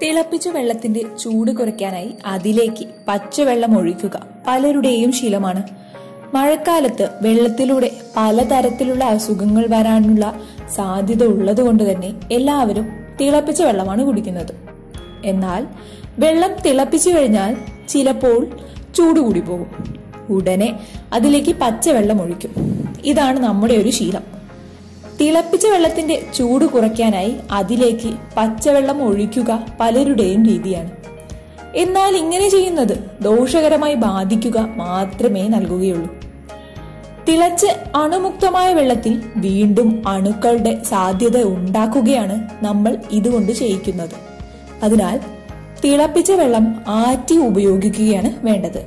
തിളപ്പിച്ച വെള്ളത്തിന്റെ ചൂട് കുറയ്ക്കാനായി അതിലേക്ക് പച്ചവെള്ളം ഒഴിക്കുക പലരുടെയും ശീലമാണ്. മഴക്കാലത്ത് വെള്ളത്തിലൂടെ പലതരത്തിലുള്ള അസുഖങ്ങൾ വരാനുള്ള സാധ്യത ഉള്ളതുകൊണ്ട് തന്നെ എല്ലാവരും തിളപ്പിച്ച വെള്ളമാണ് കുടിക്കുന്നത്. എന്നാൽ വെള്ളം തിളപ്പിച്ചു കഴിഞ്ഞാൽ ചിലപ്പോൾ ചൂട് കൂടി പോകും. ഉടനെ അതിലേക്ക് പച്ചവെള്ളം ഒഴിക്കും. ഇതാണ് നമ്മുടെ ഒരു ശീലം. തിളപ്പിച്ച വെള്ളത്തിന്റെ ചൂട് കുറയ്ക്കാനായി അതിലേക്ക് പച്ചവെള്ളം ഒഴിക്കുക പലരുടെയും രീതിയാണ്. എന്നാൽ ഇങ്ങനെ ചെയ്യുന്നത് ദോഷകരമായി ബാധിക്കുക മാത്രമേ നൽകുകയുള്ളൂ. തിളച്ച് അണുമുക്തമായ വെള്ളത്തിൽ വീണ്ടും അണുക്കളുടെ സാധ്യത ഉണ്ടാക്കുകയാണ് നമ്മൾ ഇതുകൊണ്ട് ചെയ്യിക്കുന്നത്. അതിനാൽ തിളപ്പിച്ച വെള്ളം ആറ്റി ഉപയോഗിക്കുകയാണ് വേണ്ടത്.